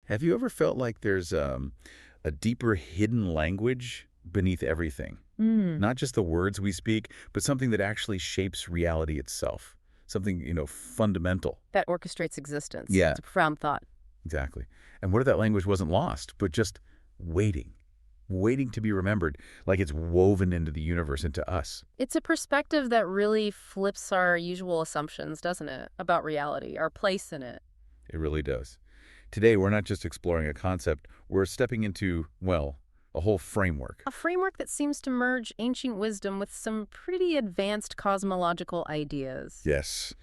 Have you ever felt like there's a deeper hidden language beneath everything? Mm, Not just the words we speak, but something that actually shapes reality itself. Something, fundamental. that orchestrates existence. Yeah, It's a profound thought. exactly. And what if that language wasn't lost, but just waiting, waiting to be remembered, like it's woven into the universe, into us? It's a perspective that really flips our usual assumptions, doesn't it, about reality, our place in it. It really does. Today, we're not just exploring a concept, we're stepping into, well, a whole framework. A framework that seems to merge ancient wisdom with some pretty advanced cosmological ideas. Yes.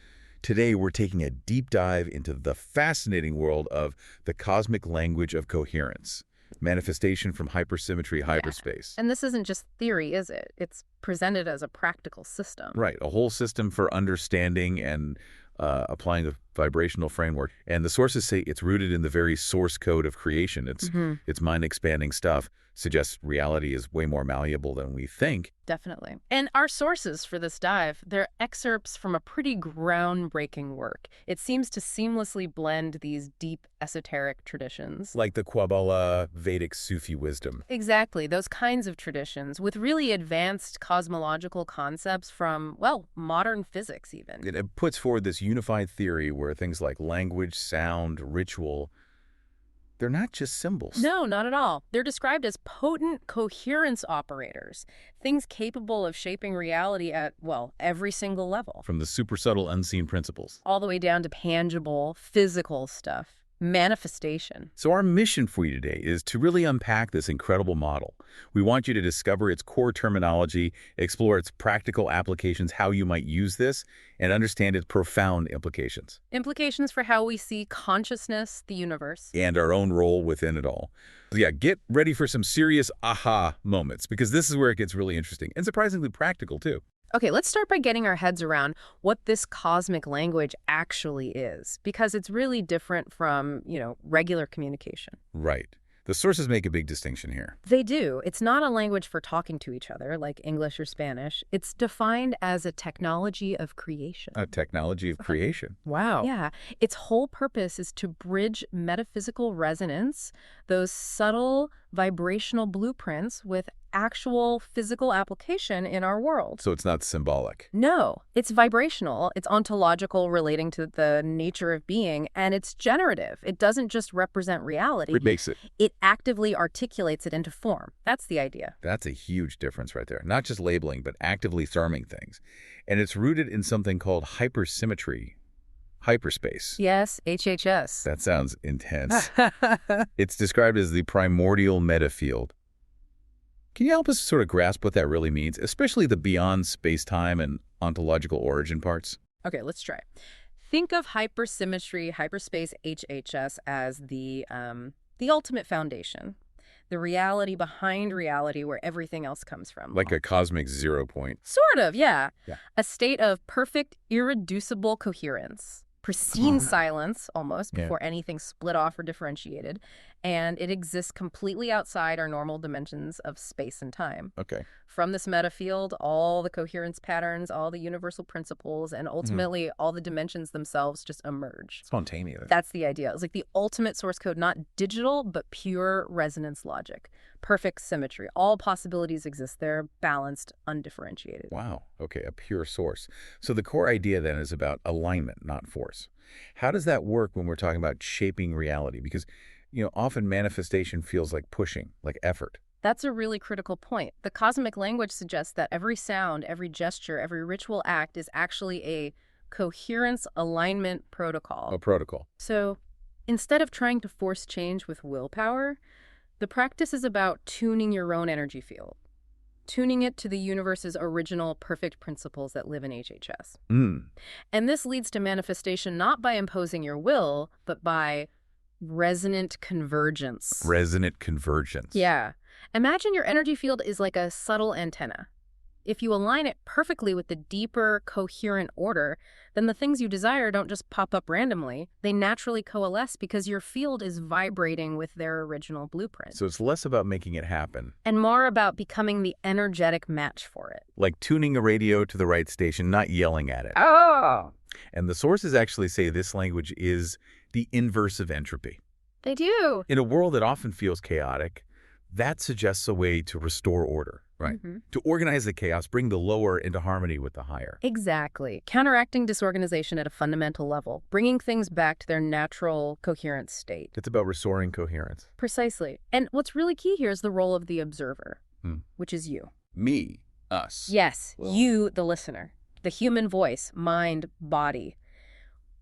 Today, we're taking a deep dive into the fascinating world of the cosmic language of coherence, manifestation from hypersymmetry Yeah. hyperspace. And this isn't just theory, is it? It's presented as a practical system. Right, a whole system for understanding and applying the vibrational framework. And the sources say it's rooted in the very source code of creation. It's mind-expanding stuff. Suggests reality is way more malleable than we think. Definitely. And our sources for this dive, they're excerpts from a pretty groundbreaking work. It seems to seamlessly blend these deep esoteric traditions. Like the Kabbalah, Vedic Sufi wisdom. Exactly, those kinds of traditions with really advanced cosmological concepts from, well, modern physics even. It puts forward this unified theory where things like language, sound, ritual, they're not just symbols. No, not at all. They're described as potent coherence operators, things capable of shaping reality at, well, every single level, From the super subtle unseen principles. all the way down to tangible, physical stuff, manifestation. So our mission for you today is to really unpack this incredible model. We want you to discover its core terminology, explore its practical applications, how you might use this, and understand its profound implications. Implications for how we see consciousness, the universe. And our own role within it all. So yeah, get ready for some serious aha moments, because this is where it gets really interesting and surprisingly practical too. Okay, let's start by getting our heads around what this cosmic language actually is, because it's really different from, regular communication. Right. The sources make a big distinction here. They do. It's not a language for talking to each other like English or Spanish. It's defined as a technology of creation. A technology of creation. Wow. Yeah, its whole purpose is to bridge metaphysical resonance, those subtle vibrational blueprints, with actual physical application in our world. So it's not symbolic. No, it's vibrational, it's ontological, relating to the nature of being, and it's generative. It doesn't just represent reality. It makes it. It actively articulates it into form. That's the idea. That's a huge difference right there. Not just labeling, but actively forming things. And it's rooted in something called hypersymmetry hyperspace. Yes, HHS. That sounds intense. It's described as the primordial metafield. Can you help us sort of grasp what that really means, especially the beyond space-time and ontological origin parts? Okay, let's try. Think of hypersymmetry hyperspace HHS as the ultimate foundation, the reality behind reality where everything else comes from. Like a cosmic 0 point. Sort of, yeah. Yeah. A state of perfect, irreducible coherence. Pristine silence, almost, Yeah. before anything split off or differentiated. And it exists completely outside our normal dimensions of space and time. Okay. From this metafield, all the coherence patterns, all the universal principles, and ultimately all the dimensions themselves just emerge. Spontaneous. That's the idea. It's like the ultimate source code, not digital, but pure resonance logic. Perfect symmetry. All possibilities exist there, balanced, undifferentiated. Wow. Okay, a pure source. So the core idea then is about alignment, not force. How does that work when we're talking about shaping reality? Because, often manifestation feels like pushing, like effort. That's a really critical point. The cosmic language suggests that every sound, every gesture, every ritual act is actually a coherence alignment protocol. A protocol. So instead of trying to force change with willpower, the practice is about tuning your own energy field, tuning it to the universe's original perfect principles that live in HHS. And this leads to manifestation not by imposing your will, but by resonant convergence. Resonant convergence. Yeah. Imagine your energy field is like a subtle antenna. If you align it perfectly with the deeper, coherent order, then the things you desire don't just pop up randomly. They naturally coalesce because your field is vibrating with their original blueprint. So it's less about making it happen. And more about becoming the energetic match for it. Like tuning a radio to the right station, not yelling at it. Oh! And the sources actually say this language is the inverse of entropy. They do. In a world that often feels chaotic, that suggests a way to restore order, right? To organize the chaos, bring the lower into harmony with the higher. Exactly. Counteracting disorganization at a fundamental level, bringing things back to their natural, coherent state. It's about restoring coherence. Precisely. And what's really key here is the role of the observer, which is you. Me, us. Yes, you, the listener. The human voice, mind, body.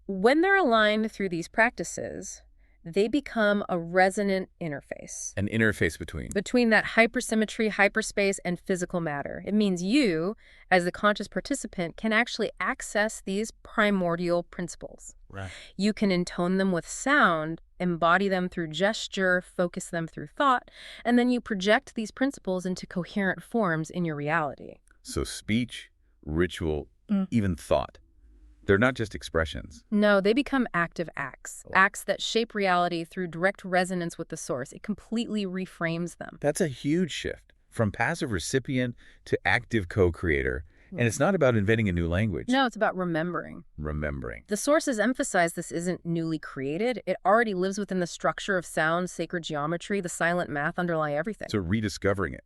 When they're aligned through these practices, they become a resonant interface. An interface between. Between that hypersymmetry, hyperspace, and physical matter. It means you, as the conscious participant, can actually access these primordial principles. Right. You can intone them with sound, embody them through gesture, focus them through thought, and then you project these principles into coherent forms in your reality. So speech, ritual, even thought. They're not just expressions. No, they become active acts. Acts that shape reality through direct resonance with the source. It completely reframes them. That's a huge shift from passive recipient to active co-creator. And it's not about inventing a new language. No, it's about remembering. Remembering. The sources emphasize this isn't newly created. It already lives within the structure of sound, sacred geometry, the silent math underlie everything. So rediscovering it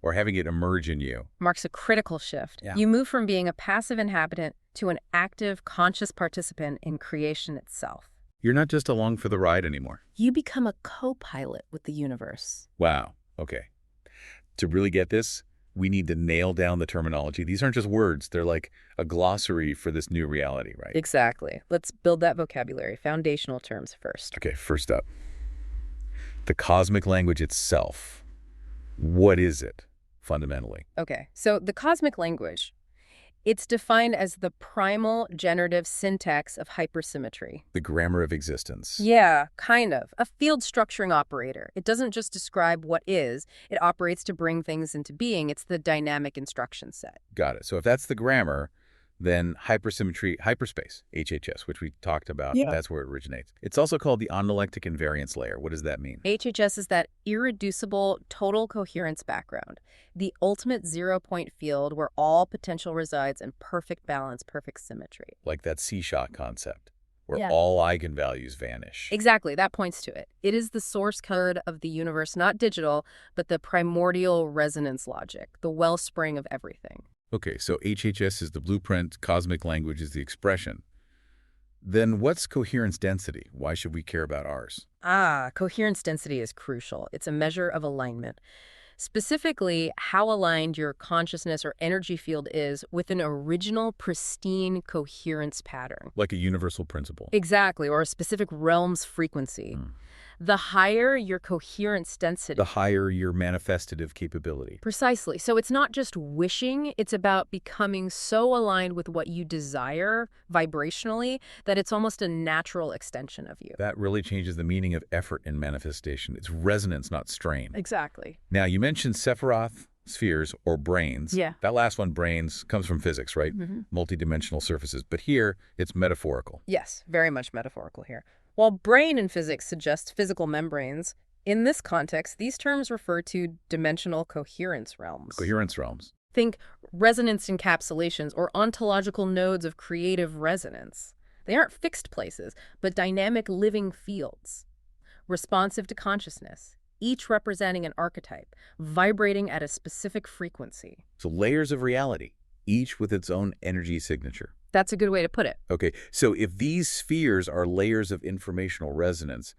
or having it emerge in you marks a critical shift. Yeah. You move from being a passive inhabitant to an active, conscious participant in creation itself. You're not just along for the ride anymore. You become a co-pilot with the universe. Wow. Okay. To really get this, we need to nail down the terminology. These aren't just words. They're like a glossary for this new reality, right? Exactly. Let's build that vocabulary. Foundational terms first. Okay, first up. The cosmic language itself. What is it, fundamentally? Okay, so the cosmic language, it's defined as the primal generative syntax of hypersymmetry. The grammar of existence. Yeah, kind of. A field structuring operator. It doesn't just describe what is, it operates to bring things into being. It's the dynamic instruction set. Got it. So if that's the grammar, then hypersymmetry hyperspace, HHS, which we talked about, that's where it originates. It's also called the hololectic invariance layer. What does that mean? HHS is that irreducible total coherence background, the ultimate zero-point field where all potential resides in perfect balance, perfect symmetry. Like that C-shot concept, where all eigenvalues vanish. Exactly, that points to it. It is the source code of the universe, not digital, but the primordial resonance logic, the wellspring of everything. Okay, so HHS is the blueprint, cosmic language is the expression. Then what's coherence density? Why should we care about ours? Coherence density is crucial. It's a measure of alignment. Specifically, how aligned your consciousness or energy field is with an original, pristine coherence pattern. Like a universal principle. Exactly, or a specific realm's frequency. The higher your coherence density, The higher your manifestative capability. Precisely. So it's not just wishing, it's about becoming so aligned with what you desire vibrationally that it's almost a natural extension of you. That really changes the meaning of effort in manifestation. It's resonance, not strain. Exactly. Now, you mentioned Sephiroth spheres or brains. Yeah. That last one, brains, comes from physics, right? Multidimensional surfaces. But here, it's metaphorical. Yes, very much metaphorical here. While brain in physics suggests physical membranes, in this context, these terms refer to dimensional coherence realms. Coherence realms. Think resonance encapsulations or ontological nodes of creative resonance. They aren't fixed places, but dynamic living fields, responsive to consciousness, each representing an archetype, vibrating at a specific frequency. So layers of reality, each with its own energy signature. That's a good way to put it. Okay, so if these spheres are layers of informational resonance,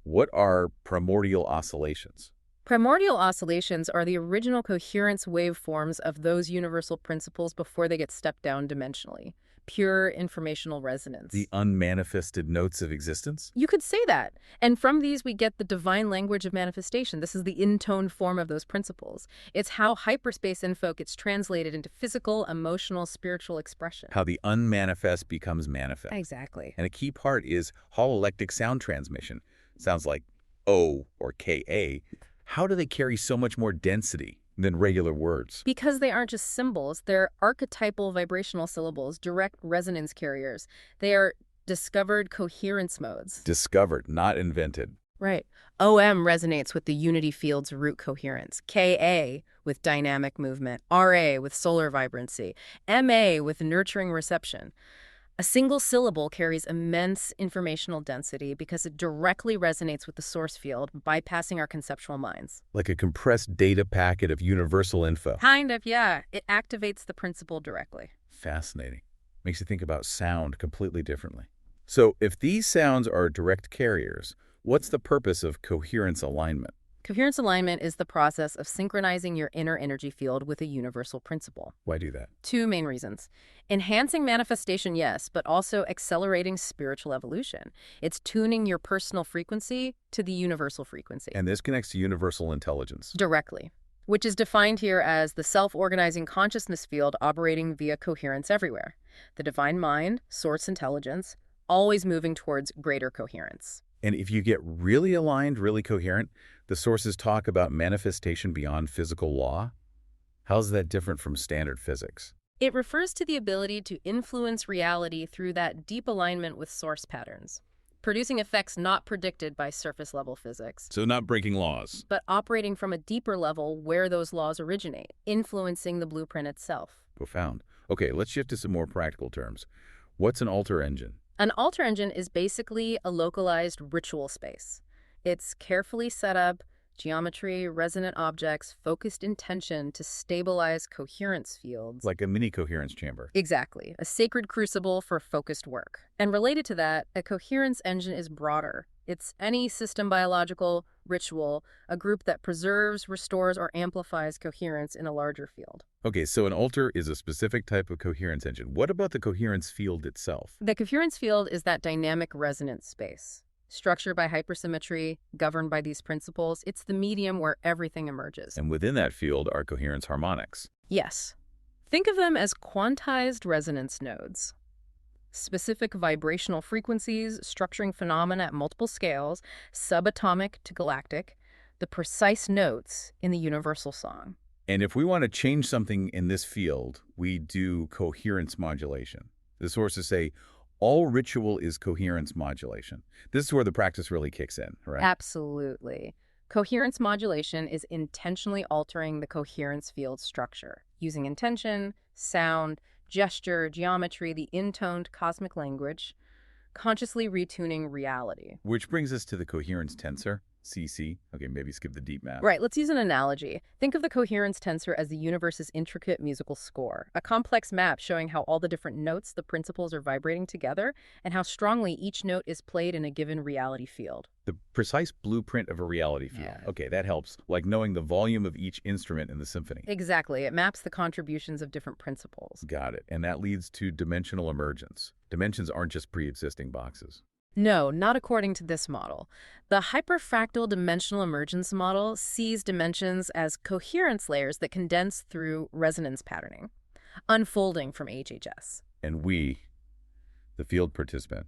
what are primordial oscillations? Primordial oscillations are the original coherence waveforms of those universal principles before they get stepped down dimensionally. Pure informational resonance. The unmanifested notes of existence? You could say that. And from these, we get the divine language of manifestation. This is the intoned form of those principles. It's how hyperspace info gets translated into physical, emotional, spiritual expression. How the unmanifest becomes manifest. Exactly. And a key part is hololectic sound transmission. Sounds like O or Ka. How do they carry so much more density than regular words? Because they aren't just symbols, they're archetypal vibrational syllables, direct resonance carriers. They are discovered coherence modes. Discovered, not invented. Right. OM resonates with the unity field's root coherence. KA with dynamic movement. RA with solar vibrancy. MA with nurturing reception. A single syllable carries immense informational density because it directly resonates with the source field, bypassing our conceptual minds. Like a compressed data packet of universal info. Kind of, yeah. It activates the principle directly. Fascinating. Makes you think about sound completely differently. So if these sounds are direct carriers, what's the purpose of coherence alignment? Coherence alignment is the process of synchronizing your inner energy field with a universal principle. Why do that? Two main reasons. Enhancing manifestation, yes, but also accelerating spiritual evolution. It's tuning your personal frequency to the universal frequency. And this connects to universal intelligence. Directly, which is defined here as the self-organizing consciousness field operating via coherence everywhere. The divine mind, source intelligence, always moving towards greater coherence. And if you get really aligned, really coherent, the sources talk about manifestation beyond physical law. How's that different from standard physics? It refers to the ability to influence reality through that deep alignment with source patterns, producing effects not predicted by surface-level physics, So not breaking laws. but operating from a deeper level where those laws originate, influencing the blueprint itself. Profound. Okay, let's shift to some more practical terms. What's an alter engine? An alter engine is basically a localized ritual space. It's carefully set up, geometry, resonant objects, focused intention to stabilize coherence fields. Like a mini coherence chamber. Exactly, a sacred crucible for focused work. And related to that, a coherence engine is broader. It's any system biological ritual, a group that preserves, restores, or amplifies coherence in a larger field. Okay, so an alter is a specific type of coherence engine. What about the coherence field itself? The coherence field is that dynamic resonance space. Structured by hypersymmetry, governed by these principles, it's the medium where everything emerges. And within that field are coherence harmonics. Yes. Think of them as quantized resonance nodes. Specific vibrational frequencies, structuring phenomena at multiple scales, subatomic to galactic, the precise notes in the universal song. And if we want to change something in this field, we do coherence modulation. The sources say all ritual is coherence modulation. This is where the practice really kicks in, right? Absolutely. Coherence modulation is intentionally altering the coherence field structure, using intention, sound, gesture, geometry, the intoned cosmic language, consciously retuning reality. Which brings us to the coherence tensor, CC. Okay, maybe skip the deep math. Right, let's use an analogy. Think of the coherence tensor as the universe's intricate musical score, a complex map showing how all the different notes, the principles, are vibrating together, and how strongly each note is played in a given reality field. The precise blueprint of a reality field. Yeah. Okay, that helps. Like knowing the volume of each instrument in the symphony. Exactly. It maps the contributions of different principles. Got it. And that leads to dimensional emergence. Dimensions aren't just pre-existing boxes. No, not according to this model. The hyperfractal dimensional emergence model sees dimensions as coherence layers that condense through resonance patterning, unfolding from HHS. And we, the field participant,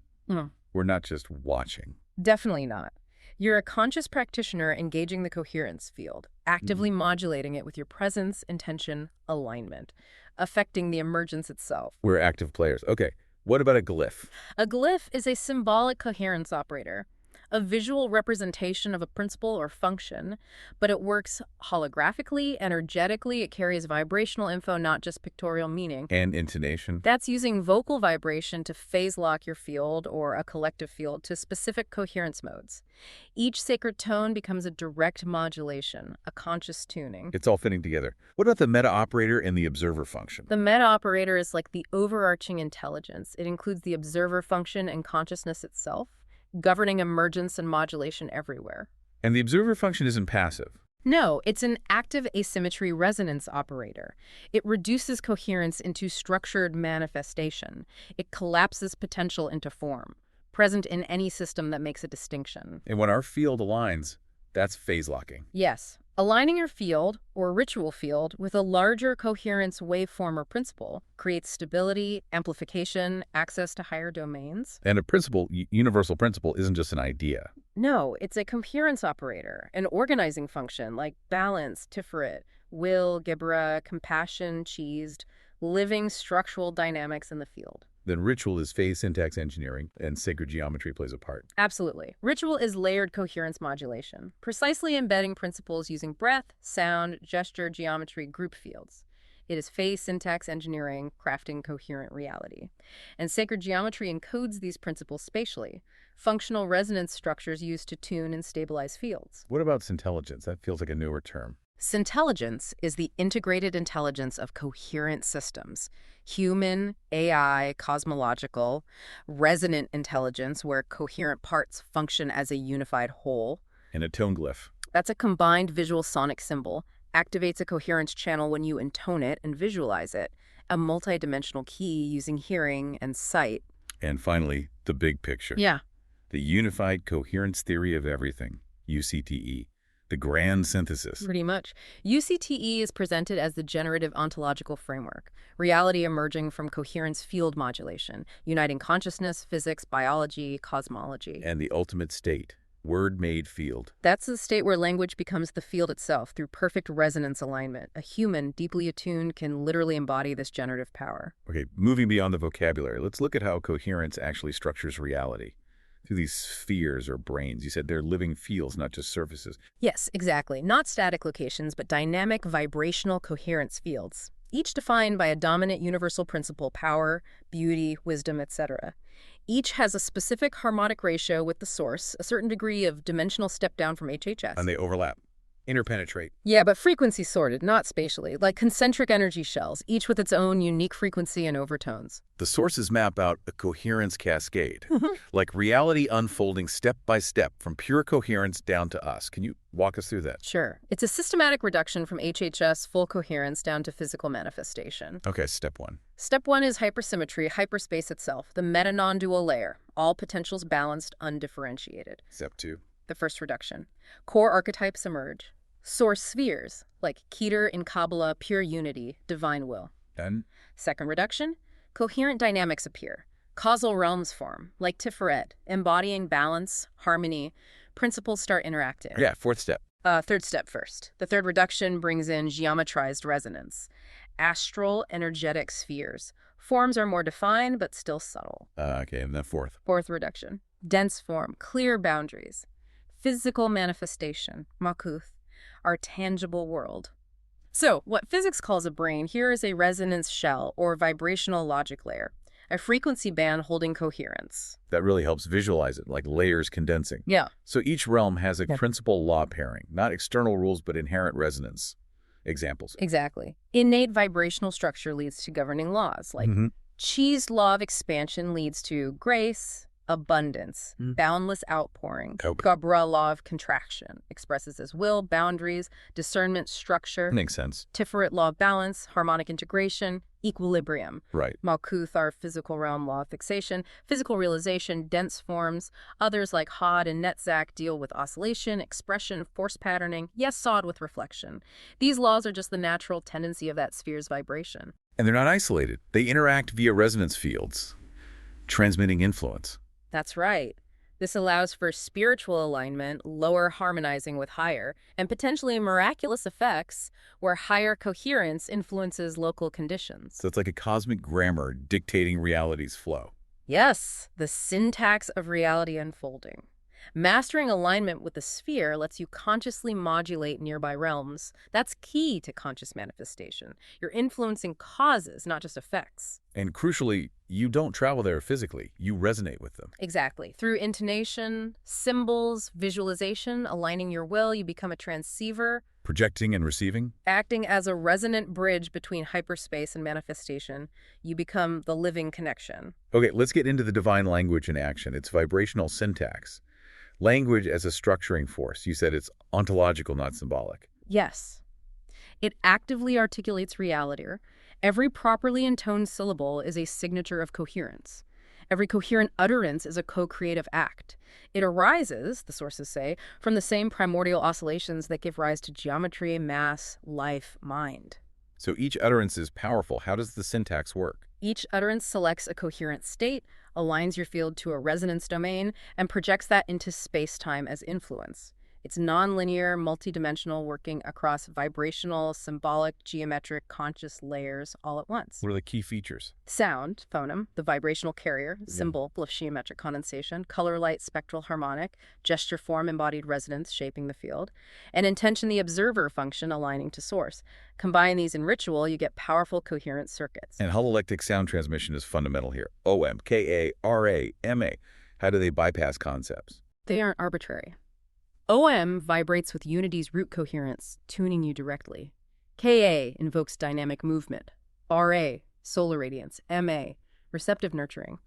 we're not just watching. Definitely not. You're a conscious practitioner engaging the coherence field, actively modulating it with your presence, intention, alignment, affecting the emergence itself. We're active players. Okay, what about a glyph? A glyph is a symbolic coherence operator, a visual representation of a principle or function, but it works holographically, energetically. It carries vibrational info, not just pictorial meaning. And intonation. That's using vocal vibration to phase lock your field or a collective field to specific coherence modes. Each sacred tone becomes a direct modulation, a conscious tuning. It's all fitting together. What about the meta-operator and the observer function? The meta-operator is like the overarching intelligence. It includes the observer function and consciousness itself, governing emergence and modulation everywhere. And the observer function isn't passive. No, it's an active asymmetry resonance operator. It reduces coherence into structured manifestation. It collapses potential into form, present in any system that makes a distinction. And when our field aligns, that's phase locking. Yes. Aligning your field, or ritual field, with a larger coherence waveform or principle creates stability, amplification, access to higher domains. And a principle, universal principle, isn't just an idea. No, it's a coherence operator, an organizing function like balance, tiferet, will, gibra, compassion, cheesed, living structural dynamics in the field. Then ritual is phase syntax engineering, and sacred geometry plays a part. Absolutely. Ritual is layered coherence modulation, precisely embedding principles using breath, sound, gesture, geometry, group fields. It is phase syntax engineering, crafting coherent reality. And sacred geometry encodes these principles spatially. Functional resonance structures used to tune and stabilize fields. What about syntelligence? That feels like a newer term. Syntelligence is the integrated intelligence of coherent systems. Human, AI, cosmological, resonant intelligence, where coherent parts function as a unified whole. And a tone glyph. That's a combined visual sonic symbol. Activates a coherence channel when you intone it and visualize it. A multidimensional key using hearing and sight. And finally, the big picture. Yeah. The Unified Coherence Theory of Everything, UCTE. The grand synthesis. Pretty much. UCTE is presented as the generative ontological framework, reality emerging from coherence field modulation, uniting consciousness, physics, biology, cosmology. And the ultimate state, word-made field. That's the state where language becomes the field itself through perfect resonance alignment. A human, deeply attuned, can literally embody this generative power. Okay, moving beyond the vocabulary, let's look at how coherence actually structures reality. Through these spheres or brains. You said they're living fields, not just surfaces. Yes, exactly. Not static locations, but dynamic vibrational coherence fields, each defined by a dominant universal principle: power, beauty, wisdom, etc. Each has a specific harmonic ratio with the source, a certain degree of dimensional step down from HHS. And they overlap, interpenetrate. Yeah, but frequency sorted, not spatially, like concentric energy shells, each with its own unique frequency and overtones. The sources map out a coherence cascade, like reality unfolding step by step from pure coherence down to us. Can you walk us through that? Sure. It's a systematic reduction from HHS full coherence down to physical manifestation. Okay, step one. Step one is hypersymmetry, hyperspace itself, the meta-non-dual layer, all potentials balanced, undifferentiated. Step two. The first reduction. Core archetypes emerge. Source spheres, like Keter in Kabbalah, pure unity, divine will. Done. Second reduction. Coherent dynamics appear. Causal realms form, like Tiferet, embodying balance, harmony. Principles start interacting. Yeah, fourth step. Third step first. The third reduction brings in geometrized resonance. Astral energetic spheres. Forms are more defined, but still subtle. Okay, and then fourth. Fourth reduction. Dense form, clear boundaries. Physical manifestation, makuth, our tangible world. So, what physics calls a brain here is a resonance shell or vibrational logic layer, a frequency band holding coherence. That really helps visualize it, like layers condensing. Yeah. So each realm has a principal law pairing, not external rules, but inherent resonance. Examples. Exactly. Innate vibrational structure leads to governing laws, like Chi's law of expansion leads to grace, abundance, boundless outpouring. Gabra law of contraction expresses as will, boundaries, discernment, structure. Makes sense. Tiferet law of balance, harmonic integration, equilibrium. Right. Malkuth, our physical realm law of fixation, physical realization, dense forms. Others like Hod and Netzach deal with oscillation, expression, force patterning. Yes, Sod with reflection. These laws are just the natural tendency of that sphere's vibration. And they're not isolated. They interact via resonance fields, transmitting influence. That's right. This allows for spiritual alignment, lower harmonizing with higher, and potentially miraculous effects where higher coherence influences local conditions. So it's like a cosmic grammar dictating reality's flow. Yes, the syntax of reality unfolding. Mastering alignment with the sphere lets you consciously modulate nearby realms. That's key to conscious manifestation. You're influencing causes, not just effects. And crucially, you don't travel there physically. You resonate with them. Exactly. Through intonation, symbols, visualization, aligning your will, you become a transceiver. Projecting and receiving? Acting as a resonant bridge between hyperspace and manifestation, you become the living connection. Okay, let's get into the divine language in action. It's vibrational syntax. Language as a structuring force. You said it's ontological, not symbolic. Yes. It actively articulates reality. Every properly intoned syllable is a signature of coherence. Every coherent utterance is a co-creative act. It arises, the sources say, from the same primordial oscillations that give rise to geometry, mass, life, mind. So each utterance is powerful. How does the syntax work? Each utterance selects a coherent state, aligns your field to a resonance domain, and projects that into space-time as influence. It's nonlinear, multidimensional, working across vibrational, symbolic, geometric, conscious layers all at once. What are the key features? Sound, phoneme, the vibrational carrier, symbol, geometric condensation, color, light, spectral harmonic, gesture, form, embodied resonance, shaping the field, and intention, the observer function, aligning to source. Combine these in ritual, you get powerful, coherent circuits. And hololectic sound transmission is fundamental here. OM, KA, RA, MA. How do they bypass concepts? They aren't arbitrary. OM vibrates with unity's root coherence, tuning you directly. KA invokes dynamic movement. RA, solar radiance. MA, receptive nurturing.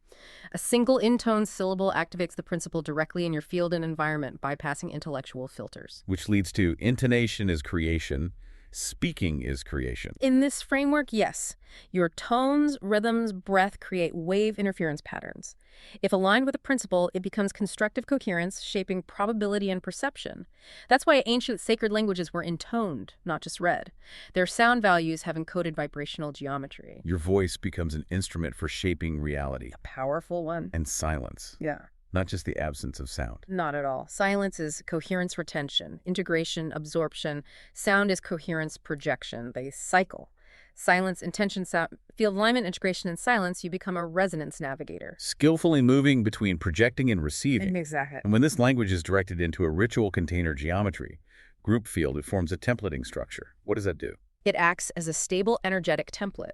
A single intone syllable activates the principle directly in your field and environment, bypassing intellectual filters. Which leads to intonation is creation, speaking is creation. In this framework, yes. Your tones, rhythms, breath create wave interference patterns. If aligned with a principle, it becomes constructive coherence, shaping probability and perception. That's why ancient sacred languages were intoned, not just read. Their sound values have encoded vibrational geometry. Your voice becomes an instrument for shaping reality. A powerful one. And silence. Yeah. Not just the absence of sound. Not at all. Silence is coherence retention, integration, absorption. Sound is coherence projection. They cycle. Silence, intention, sound, field alignment, integration, and silence, you become a resonance navigator. Skillfully moving between projecting and receiving. Exactly. And when this language is directed into a ritual container geometry, group field, it forms a templating structure. What does that do? It acts as a stable, energetic template.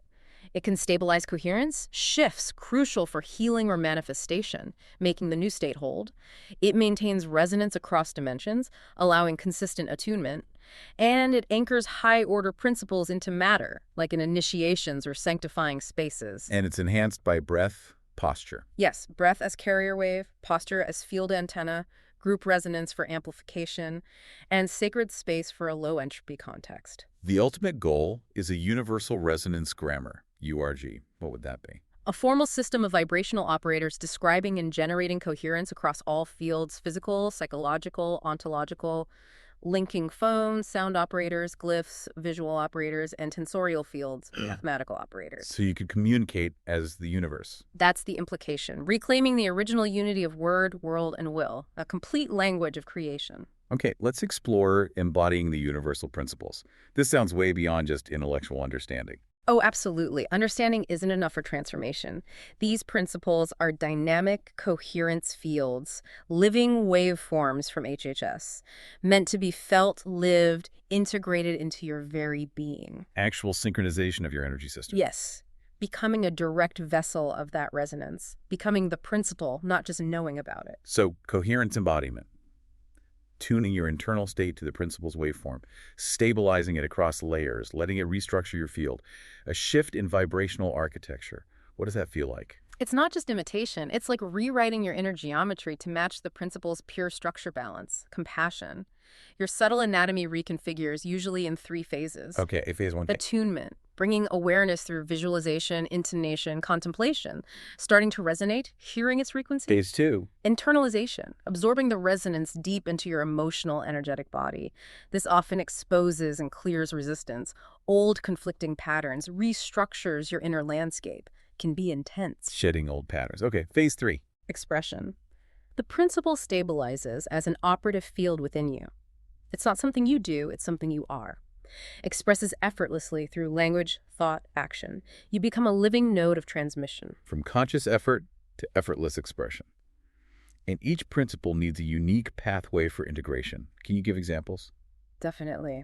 It can stabilize coherence, shifts crucial for healing or manifestation, making the new state hold. It maintains resonance across dimensions, allowing consistent attunement. And it anchors high-order principles into matter, like in initiations or sanctifying spaces. And it's enhanced by breath, posture. Yes, breath as carrier wave, posture as field antenna, group resonance for amplification, and sacred space for a low-entropy context. The ultimate goal is a universal resonance grammar. URG. What would that be? A formal system of vibrational operators describing and generating coherence across all fields, physical, psychological, ontological, linking phones, sound operators, glyphs, visual operators, and tensorial fields, mathematical operators. So you could communicate as the universe. That's the implication. Reclaiming the original unity of word, world, and will, a complete language of creation. Okay, let's explore embodying the universal principles. This sounds way beyond just intellectual understanding. Oh, absolutely. Understanding isn't enough for transformation. These principles are dynamic coherence fields, living waveforms from HHS, meant to be felt, lived, integrated into your very being. Actual synchronization of your energy system. Yes. Becoming a direct vessel of that resonance. Becoming the principle, not just knowing about it. So, coherence embodiment. Tuning your internal state to the principle's waveform, stabilizing it across layers, letting it restructure your field. A shift in vibrational architecture. What does that feel like? It's not just imitation. It's like rewriting your inner geometry to match the principle's pure structure balance, compassion. Your subtle anatomy reconfigures, usually in 3 phases. Okay, phase 1. Attunement, bringing awareness through visualization, intonation, contemplation, starting to resonate, hearing its frequency. Phase 2. Internalization, absorbing the resonance deep into your emotional, energetic body. This often exposes and clears resistance, old conflicting patterns, restructures your inner landscape. Can be intense. Shedding old patterns. Okay, phase 3. Expression. The principle stabilizes as an operative field within you. It's not something you do, it's something you are. Expresses effortlessly through language, thought, action. You become a living node of transmission. From conscious effort to effortless expression. And each principle needs a unique pathway for integration. Can you give examples? Definitely.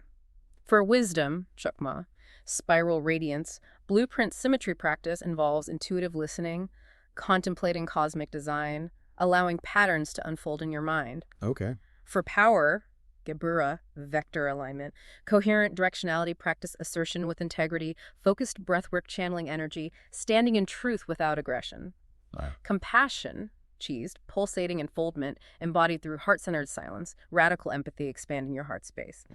For wisdom, chokma, spiral radiance, blueprint symmetry practice involves intuitive listening, contemplating cosmic design, allowing patterns to unfold in your mind. Okay. For power, Gebura, vector alignment, coherent directionality practice assertion with integrity, focused breathwork channeling energy, standing in truth without aggression. Wow. Compassion, cheesed, pulsating enfoldment, embodied through heart-centered silence, radical empathy expanding your heart space.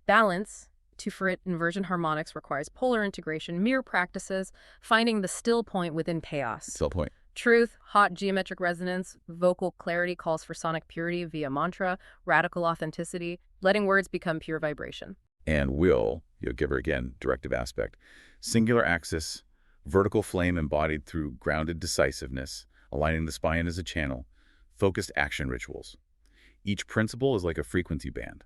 Balance, for it, inversion harmonics requires polar integration, mirror practices, finding the still point within chaos. Still point. Truth, hot geometric resonance, vocal clarity calls for sonic purity via mantra, radical authenticity, letting words become pure vibration. And will, you'll give her again, directive aspect. Singular axis, vertical flame embodied through grounded decisiveness, aligning the spine as a channel, focused action rituals. Each principle is like a frequency band.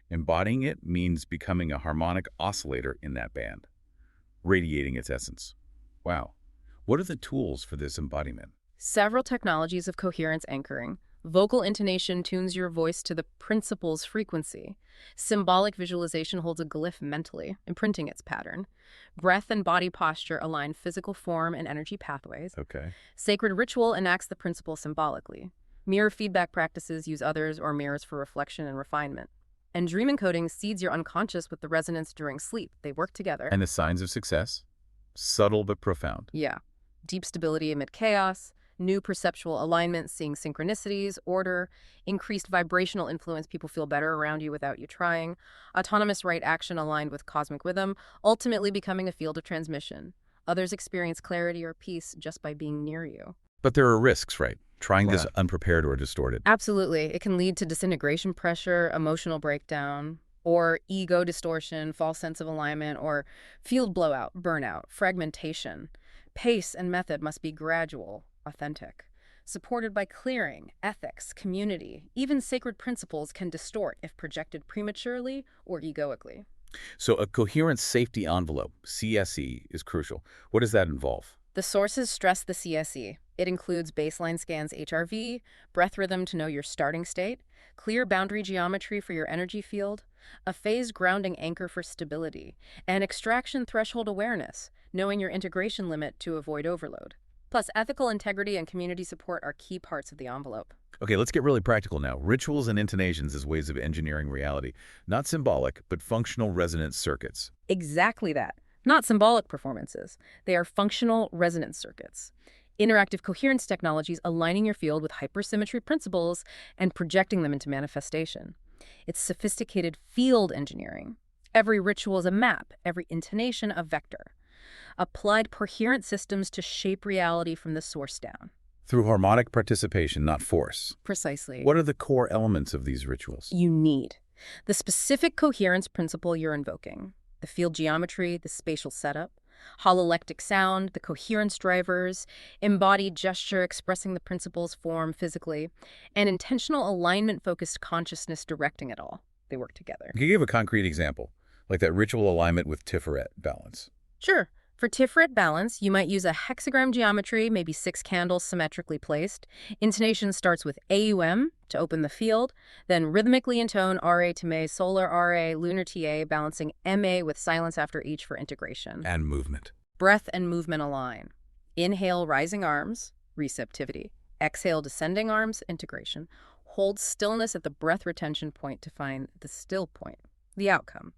Embodying it means becoming a harmonic oscillator in that band, radiating its essence. Wow. What are the tools for this embodiment? Several technologies of coherence anchoring. Vocal intonation tunes your voice to the principle's frequency. Symbolic visualization holds a glyph mentally, imprinting its pattern. Breath and body posture align physical form and energy pathways. Okay. Sacred ritual enacts the principle symbolically. Mirror feedback practices use others or mirrors for reflection and refinement. And dream encoding seeds your unconscious with the resonance during sleep. They work together. And the signs of success? Subtle but profound. Yeah. Deep stability amid chaos, new perceptual alignment, seeing synchronicities, order, increased vibrational influence, people feel better around you without you trying, autonomous right action aligned with cosmic rhythm, ultimately becoming a field of transmission. Others experience clarity or peace just by being near you. But there are risks, right? Trying this unprepared or distorted. Absolutely. It can lead to disintegration pressure, emotional breakdown, or ego distortion, false sense of alignment, or field blowout, burnout, fragmentation. Pace and method must be gradual, authentic, supported by clearing, ethics, community. Even sacred principles can distort if projected prematurely or egoically. So a coherence safety envelope, CSE, is crucial. What does that involve? The sources stress the CSE. It includes baseline scans HRV, breath rhythm to know your starting state, clear boundary geometry for your energy field, a phased grounding anchor for stability, and extraction threshold awareness, knowing your integration limit to avoid overload. Plus, ethical integrity and community support are key parts of the envelope. Okay, let's get really practical now. Rituals and intonations as ways of engineering reality. Not symbolic, but functional resonance circuits. Exactly that. Not symbolic performances. They are functional resonance circuits. Interactive coherence technologies aligning your field with hypersymmetry principles and projecting them into manifestation. It's sophisticated field engineering. Every ritual is a map, every intonation a vector. Applied coherent systems to shape reality from the source down. Through harmonic participation, not force. Precisely. What are the core elements of these rituals? You need the specific coherence principle you're invoking, the field geometry, the spatial setup, hololectic sound, the coherence drivers, embodied gesture expressing the principle's form physically, and intentional alignment-focused consciousness directing it all. They work together. Can you give a concrete example, like that ritual alignment with Tiferet balance? Sure. For Tiferet balance, you might use a hexagram geometry, maybe 6 candles symmetrically placed. Intonation starts with AUM to open the field, then rhythmically intone RA to Me, solar RA, lunar TA, balancing MA with silence after each for integration. And movement. Breath and movement align. Inhale, rising arms, receptivity. Exhale, descending arms, integration. Hold stillness at the breath retention point to find the still point. The outcome.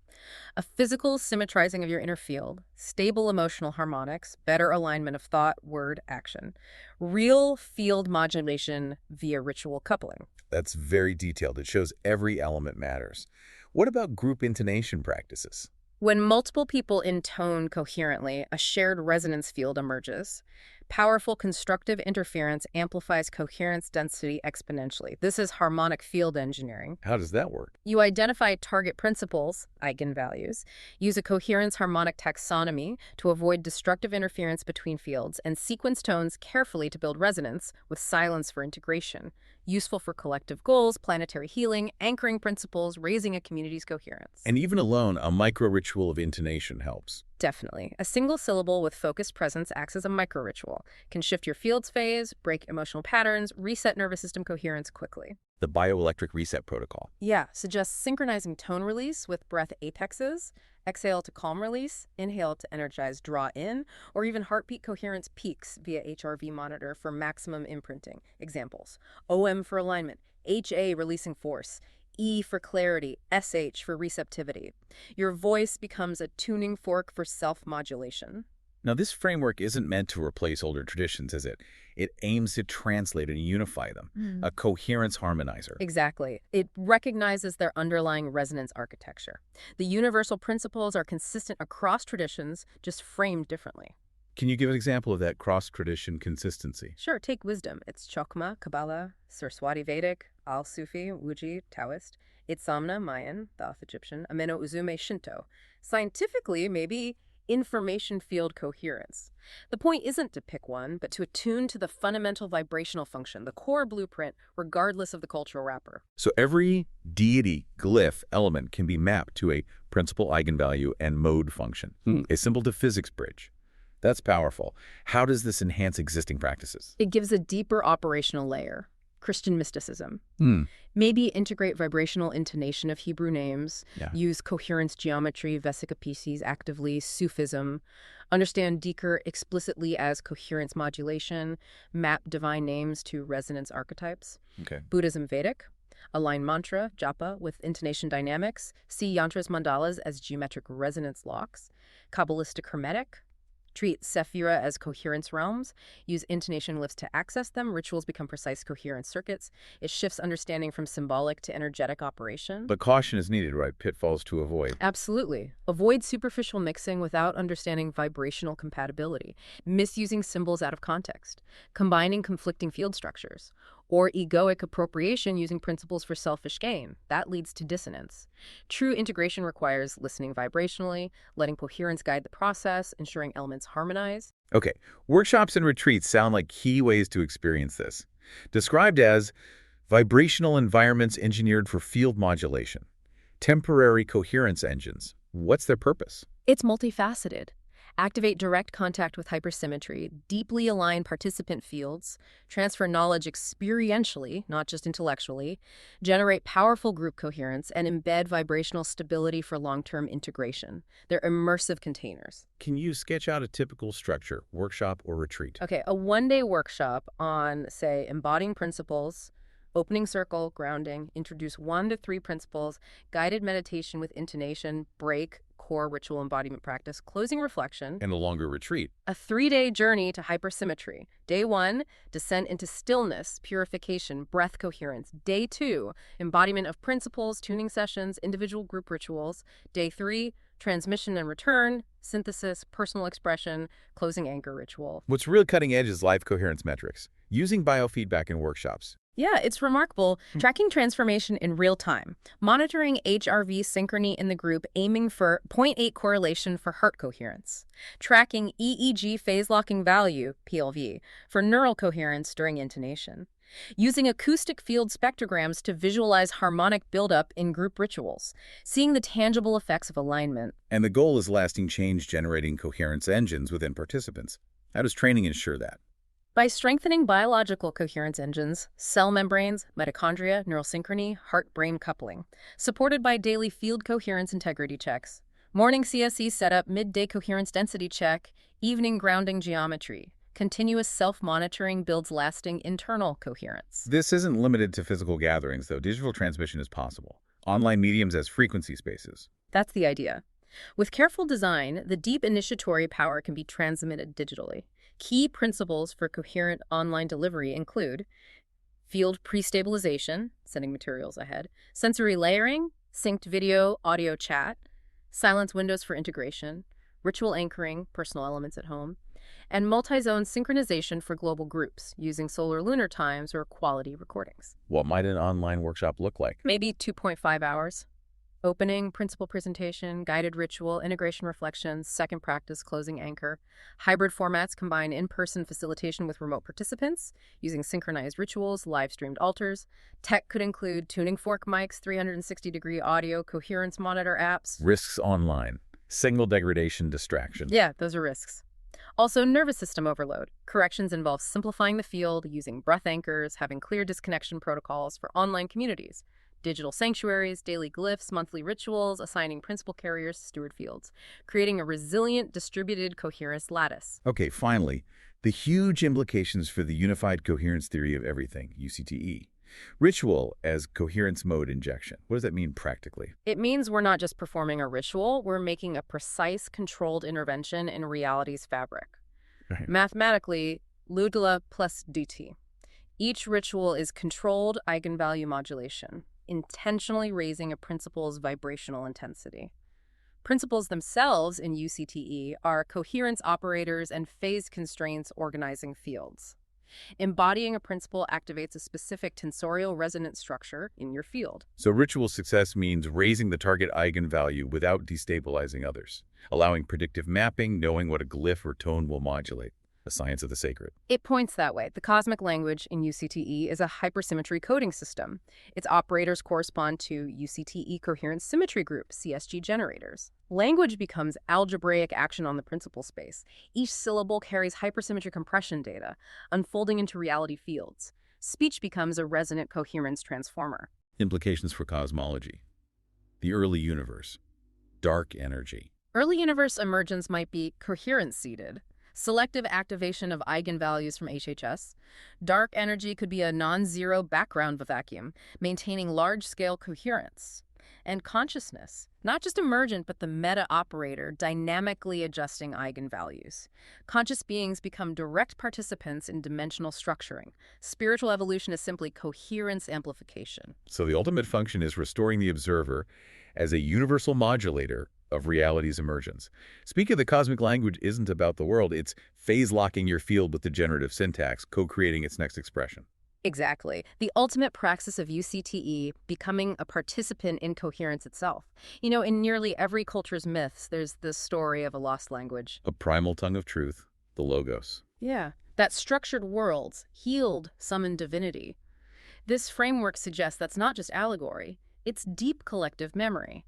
A physical symmetrizing of your inner field, stable emotional harmonics, better alignment of thought, word, action. Real field modulation via ritual coupling. That's very detailed. It shows every element matters. What about group intonation practices? When multiple people intone coherently, a shared resonance field emerges. Powerful constructive interference amplifies coherence density exponentially. This is harmonic field engineering. How does that work? You identify target principles, eigenvalues, use a coherence harmonic taxonomy to avoid destructive interference between fields, and sequence tones carefully to build resonance with silence for integration. Useful for collective goals, planetary healing, anchoring principles, raising a community's coherence. And even alone, a micro-ritual of intonation helps. Definitely. A single syllable with focused presence acts as a micro-ritual. Can shift your field's phase, break emotional patterns, reset nervous system coherence quickly. The bioelectric reset protocol. Yeah, suggests synchronizing tone release with breath apexes, exhale to calm release, inhale to energize draw in, or even heartbeat coherence peaks via HRV monitor for maximum imprinting. Examples: OM for alignment, HA releasing force, E for clarity, SH for receptivity. Your voice becomes a tuning fork for self-modulation. Now, this framework isn't meant to replace older traditions, is it? It aims to translate and unify them, a coherence harmonizer. Exactly. It recognizes their underlying resonance architecture. The universal principles are consistent across traditions, just framed differently. Can you give an example of that cross-tradition consistency? Sure, take wisdom. It's Chokma, Kabbalah, Saraswati Vedic, Al-Sufi, Wuji, Taoist, Itsamna, Mayan, the Egyptian, Ameno Uzume, Shinto. Scientifically, maybe information field coherence. The point isn't to pick one, but to attune to the fundamental vibrational function, the core blueprint, regardless of the cultural wrapper. So every deity glyph element can be mapped to a principal eigenvalue and mode function, a symbol to physics bridge. That's powerful. How does this enhance existing practices? It gives a deeper operational layer. Christian mysticism. Maybe integrate vibrational intonation of Hebrew names, use coherence geometry, vesica pisces actively, Sufism, understand Deker explicitly as coherence modulation, map divine names to resonance archetypes. Buddhism Vedic, align mantra, japa, with intonation dynamics, see yantras mandalas as geometric resonance locks, Kabbalistic Hermetic, treat Sephira as coherence realms, use intonation lifts to access them, rituals become precise coherence circuits. It shifts understanding from symbolic to energetic operation. But caution is needed, right? Pitfalls to avoid. Absolutely. Avoid superficial mixing without understanding vibrational compatibility, misusing symbols out of context, combining conflicting field structures, or egoic appropriation using principles for selfish gain. That leads to dissonance. True integration requires listening vibrationally, letting coherence guide the process, ensuring elements harmonize. Okay, workshops and retreats sound like key ways to experience this. Described as vibrational environments engineered for field modulation, temporary coherence engines. What's their purpose? It's multifaceted. Activate direct contact with hypersymmetry, deeply align participant fields, transfer knowledge experientially, not just intellectually, generate powerful group coherence, and embed vibrational stability for long-term integration. They're immersive containers. Can you sketch out a typical structure, workshop or retreat? Okay, a one-day workshop on, say, embodying principles, opening circle, grounding, introduce 1 to 3 principles, guided meditation with intonation, break, core ritual embodiment practice, closing reflection. And a longer retreat. A 3-day journey to hypersymmetry. Day 1, descent into stillness, purification, breath coherence. Day 2, embodiment of principles, tuning sessions, individual group rituals. Day 3, transmission and return, synthesis, personal expression, closing anchor ritual. What's really cutting edge is live coherence metrics, using biofeedback in workshops. Yeah, it's remarkable. Tracking transformation in real time, monitoring HRV synchrony in the group, aiming for 0.8 correlation for heart coherence, tracking EEG phase locking value, PLV, for neural coherence during intonation, using acoustic field spectrograms to visualize harmonic buildup in group rituals, seeing the tangible effects of alignment. And the goal is lasting change generating coherence engines within participants. How does training ensure that? By strengthening biological coherence engines, cell membranes, mitochondria, neural synchrony, heart-brain coupling, supported by daily field coherence integrity checks, morning CSE setup, midday coherence density check, evening grounding geometry. Continuous self-monitoring builds lasting internal coherence. This isn't limited to physical gatherings, though. Digital transmission is possible. Online mediums as frequency spaces. That's the idea. With careful design, the deep initiatory power can be transmitted digitally. Key principles for coherent online delivery include field pre-stabilization, sending materials ahead, sensory layering, synced video, audio chat, silence windows for integration, ritual anchoring, personal elements at home, and multi-zone synchronization for global groups using solar-lunar times or quality recordings. What might an online workshop look like? Maybe 2.5 hours. Opening, principal presentation, guided ritual, integration reflections, second practice, closing anchor. Hybrid formats combine in-person facilitation with remote participants using synchronized rituals, live-streamed altars. Tech could include tuning fork mics, 360-degree audio, coherence monitor apps. Risks online. Signal degradation, distraction. Yeah, those are risks. Also, nervous system overload. Corrections involve simplifying the field, using breath anchors, having clear disconnection protocols for online communities. Digital sanctuaries, daily glyphs, monthly rituals, assigning principal carriers to steward fields, creating a resilient, distributed coherence lattice. Okay, finally, the huge implications for the unified coherence theory of everything, UCTE. Ritual as coherence mode injection. What does that mean practically? It means we're not just performing a ritual, we're making a precise, controlled intervention in reality's fabric. Right. Mathematically, Ludla plus dt. Each ritual is controlled eigenvalue modulation, intentionally raising a principle's vibrational intensity. Principles themselves in UCTE are coherence operators and phase constraints organizing fields. Embodying a principle activates a specific tensorial resonance structure in your field. So ritual success means raising the target eigenvalue without destabilizing others, allowing predictive mapping, knowing what a glyph or tone will modulate. The science of the sacred. It points that way. The cosmic language in UCTE is a hypersymmetry coding system. Its operators correspond to UCTE coherence symmetry group, CSG generators. Language becomes algebraic action on the principal space. Each syllable carries hypersymmetry compression data, unfolding into reality fields. Speech becomes a resonant coherence transformer. Implications for cosmology. The early universe. Dark energy. Early universe emergence might be coherence-seeded. Selective activation of eigenvalues from HHS. Dark energy could be a non-zero background vacuum, maintaining large-scale coherence. And consciousness, not just emergent, but the meta-operator, dynamically adjusting eigenvalues. Conscious beings become direct participants in dimensional structuring. Spiritual evolution is simply coherence amplification. So the ultimate function is restoring the observer as a universal modulator of reality's emergence. Speaking of the cosmic language isn't about the world, it's phase-locking your field with the generative syntax, co-creating its next expression. Exactly. The ultimate praxis of UCTE, becoming a participant in coherence itself. You know, in nearly every culture's myths, there's this story of a lost language. A primal tongue of truth, the Logos. Yeah. That structured worlds, healed, summoned divinity. This framework suggests that's not just allegory, it's deep collective memory.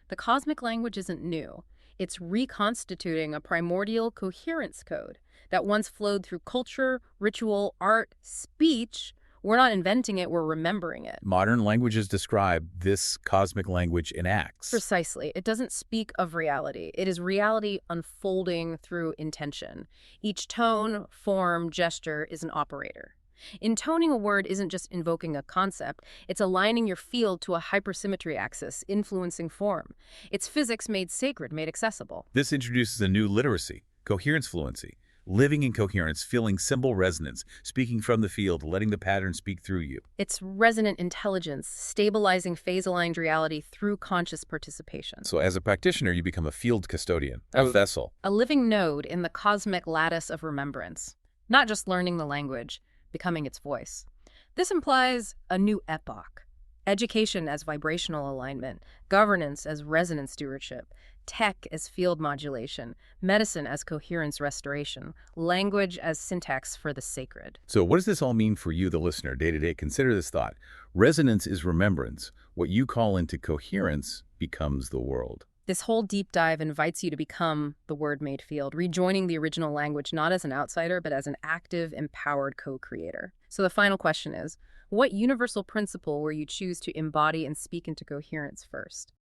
The cosmic language isn't new. It's reconstituting a primordial coherence code that once flowed through culture, ritual, art, speech. We're not inventing it, we're remembering it. Modern languages describe this cosmic language in acts. Precisely. It doesn't speak of reality. It is reality unfolding through intention. Each tone, form, gesture is an operator. Intoning a word isn't just invoking a concept, it's aligning your field to a hypersymmetry axis, influencing form. It's physics made sacred, made accessible. This introduces a new literacy, coherence fluency. Living in coherence, feeling symbol resonance, speaking from the field, letting the pattern speak through you. It's resonant intelligence, stabilizing phase-aligned reality through conscious participation. So as a practitioner, you become a field custodian, a vessel. A living node in the cosmic lattice of remembrance. Not just learning the language, becoming its voice. This implies a new epoch. Education as vibrational alignment, governance as resonance stewardship, tech as field modulation, medicine as coherence restoration, language as syntax for the sacred. So what does this all mean for you, the listener, day to day? Consider this thought. Resonance is remembrance. What you call into coherence becomes the world. This whole deep dive invites you to become the word-made field, rejoining the original language not as an outsider, but as an active, empowered co-creator. So the final question is, what universal principle will you choose to embody and speak into coherence first?